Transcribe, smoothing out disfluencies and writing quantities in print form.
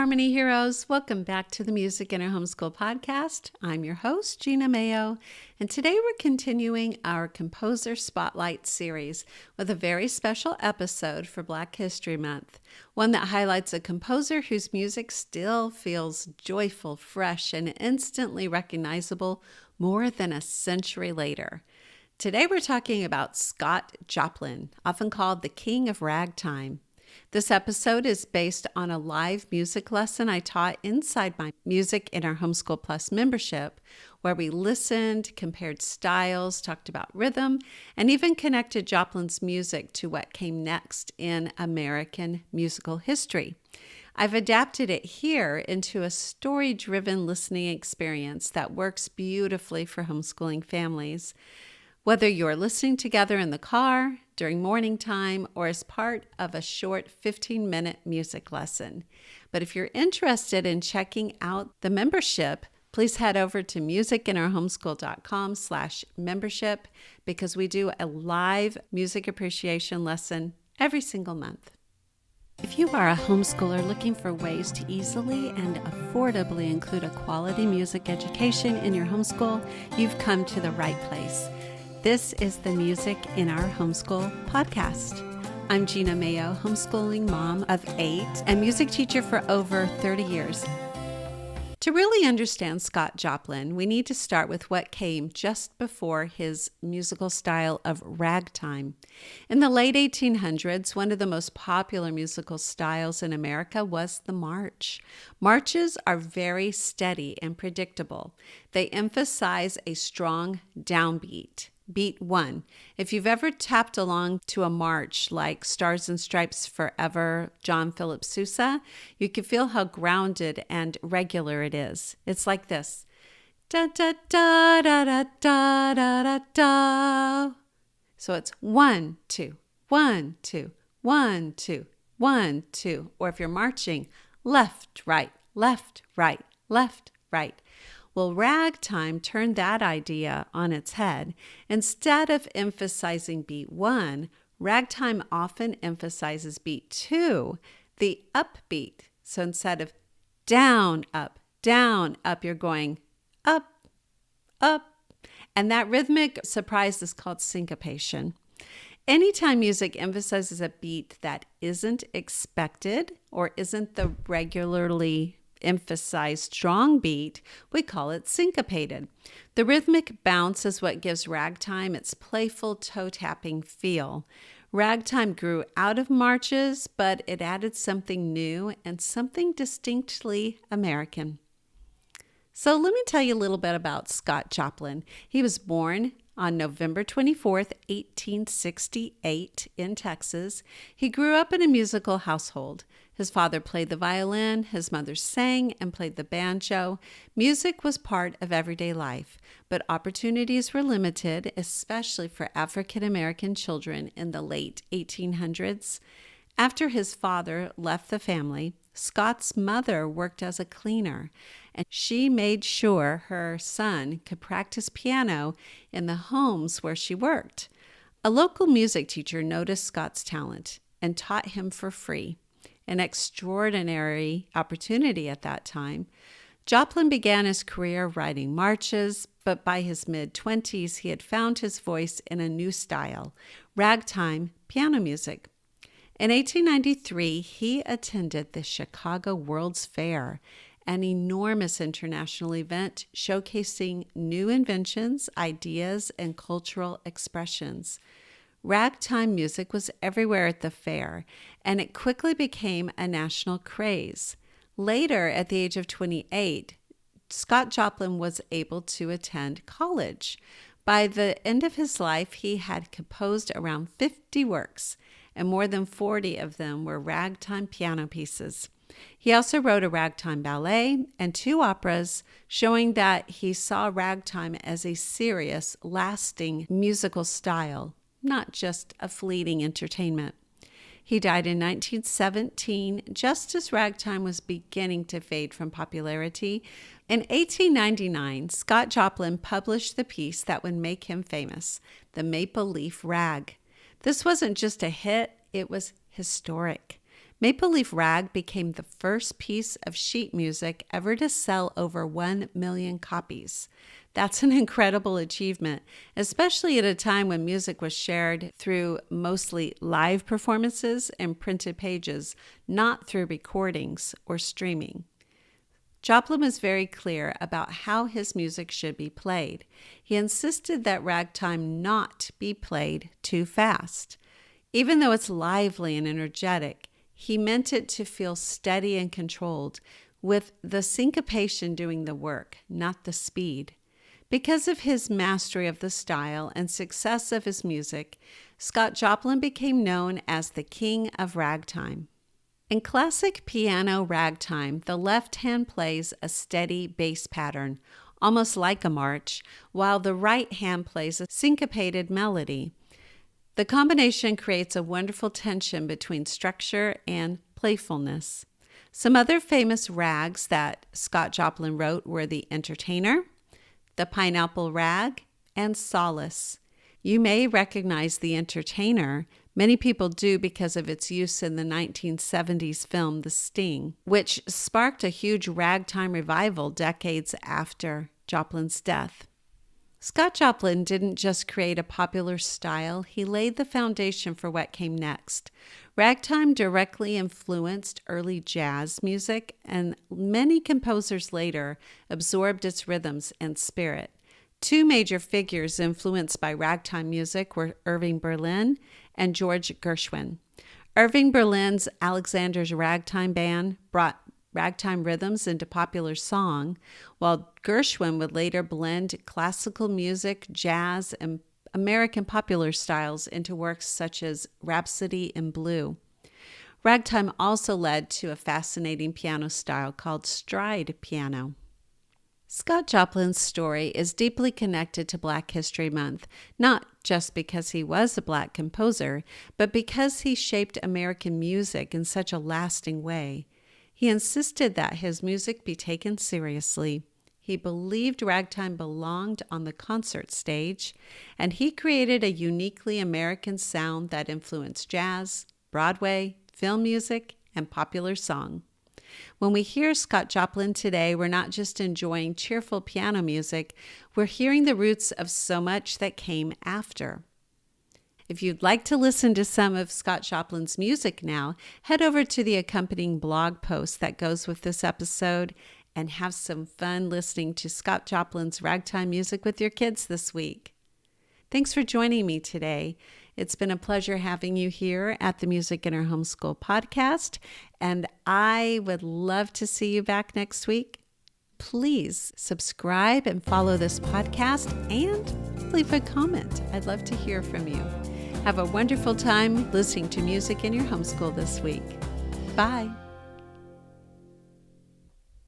Harmony Heroes. Welcome back to the Music in Our Homeschool podcast. I'm your host, Gena Mayo, and today we're continuing our Composer Spotlight series with a very special episode for Black History Month, one that highlights a composer whose music still feels joyful, fresh, and instantly recognizable more than a century later. Today we're talking about Scott Joplin, often called the King of Ragtime. This episode is based on a live music lesson I taught inside my Music in Our Homeschool Plus membership, where we listened, compared styles, talked about rhythm, and even connected Joplin's music to what came next in American musical history. I've adapted it here into a story-driven listening experience that works beautifully for homeschooling families. Whether you're listening together in the car, during morning time, or as part of a short 15-minute music lesson. But if you're interested in checking out the membership, please head over to musicinourhomeschool.com/membership because we do a live music appreciation lesson every single month. If you are a homeschooler looking for ways to easily and affordably include a quality music education in your homeschool, you've come to the right place. This is the Music in Our Homeschool podcast. I'm Gena Mayo, homeschooling mom of 8 and music teacher for over 30 years. To really understand Scott Joplin, we need to start with what came just before his musical style of ragtime. In the late 1800s, one of the most popular musical styles in America was the march. Marches are very steady and predictable. They emphasize a strong downbeat. Beat 1. If you've ever tapped along to a march like Stars and Stripes Forever, John Philip Sousa, you can feel how grounded and regular it is. It's like this. Da da da da da da da da da. So it's 1, 2, 1, 2, 1, 2, 1, 2. Or if you're marching, left, right, left, right, left, right. Well, ragtime turned that idea on its head. Instead of emphasizing beat 1, ragtime often emphasizes beat 2, the upbeat. So instead of down, up, you're going up, up. And that rhythmic surprise is called syncopation. Anytime music emphasizes a beat that isn't expected or isn't the regularly emphasized strong beat, we call it syncopated. The rhythmic bounce is what gives ragtime its playful toe-tapping feel. Ragtime grew out of marches, but it added something new and something distinctly American. So let me tell you a little bit about Scott Joplin. He was born on November 24th, 1868 in Texas. He grew up in a musical household. His father played the violin, his mother sang and played the banjo. Music was part of everyday life, but opportunities were limited, especially for African American children in the late 1800s. After his father left the family, Scott's mother worked as a cleaner, and she made sure her son could practice piano in the homes where she worked. A local music teacher noticed Scott's talent and taught him for free, an extraordinary opportunity at that time. Joplin began his career writing marches, but by his mid-20s, he had found his voice in a new style, ragtime piano music. In 1893, he attended the Chicago World's Fair, an enormous international event showcasing new inventions, ideas, and cultural expressions. Ragtime music was everywhere at the fair, and it quickly became a national craze. Later, at the age of 28, Scott Joplin was able to attend college. By the end of his life, he had composed around 50 works, and more than 40 of them were ragtime piano pieces. He also wrote a ragtime ballet and 2 operas, showing that he saw ragtime as a serious, lasting musical style, not just a fleeting entertainment. He died in 1917, just as ragtime was beginning to fade from popularity. In 1899, Scott Joplin published the piece that would make him famous, The Maple Leaf Rag. This wasn't just a hit, it was historic. Maple Leaf Rag became the first piece of sheet music ever to sell over 1 million copies. That's an incredible achievement, especially at a time when music was shared through mostly live performances and printed pages, not through recordings or streaming. Joplin was very clear about how his music should be played. He insisted that ragtime not be played too fast. Even though it's lively and energetic, he meant it to feel steady and controlled, with the syncopation doing the work, not the speed. Because of his mastery of the style and success of his music, Scott Joplin became known as the King of Ragtime. In classic piano ragtime, the left hand plays a steady bass pattern, almost like a march, while the right hand plays a syncopated melody. The combination creates a wonderful tension between structure and playfulness. Some other famous rags that Scott Joplin wrote were The Entertainer, The Pineapple Rag, and Solace. You may recognize The Entertainer. Many people do because of its use in the 1970s film The Sting, which sparked a huge ragtime revival decades after Joplin's death. Scott Joplin didn't just create a popular style, he laid the foundation for what came next. Ragtime directly influenced early jazz music, and many composers later absorbed its rhythms and spirit. Two major figures influenced by ragtime music were Irving Berlin and George Gershwin. Irving Berlin's Alexander's Ragtime Band brought ragtime rhythms into popular song, while Gershwin would later blend classical music, jazz, and American popular styles into works such as Rhapsody in Blue. Ragtime also led to a fascinating piano style called stride piano. Scott Joplin's story is deeply connected to Black History Month, not just because he was a Black composer, but because he shaped American music in such a lasting way. He insisted that his music be taken seriously. He believed ragtime belonged on the concert stage, and he created a uniquely American sound that influenced jazz, Broadway, film music, and popular song. When we hear Scott Joplin today, we're not just enjoying cheerful piano music, we're hearing the roots of so much that came after. If you'd like to listen to some of Scott Joplin's music now, head over to the accompanying blog post that goes with this episode and have some fun listening to Scott Joplin's ragtime music with your kids this week. Thanks for joining me today. It's been a pleasure having you here at the Music in Our Homeschool podcast, and I would love to see you back next week. Please subscribe and follow this podcast and leave a comment. I'd love to hear from you. Have a wonderful time listening to Music in Your Homeschool this week. Bye.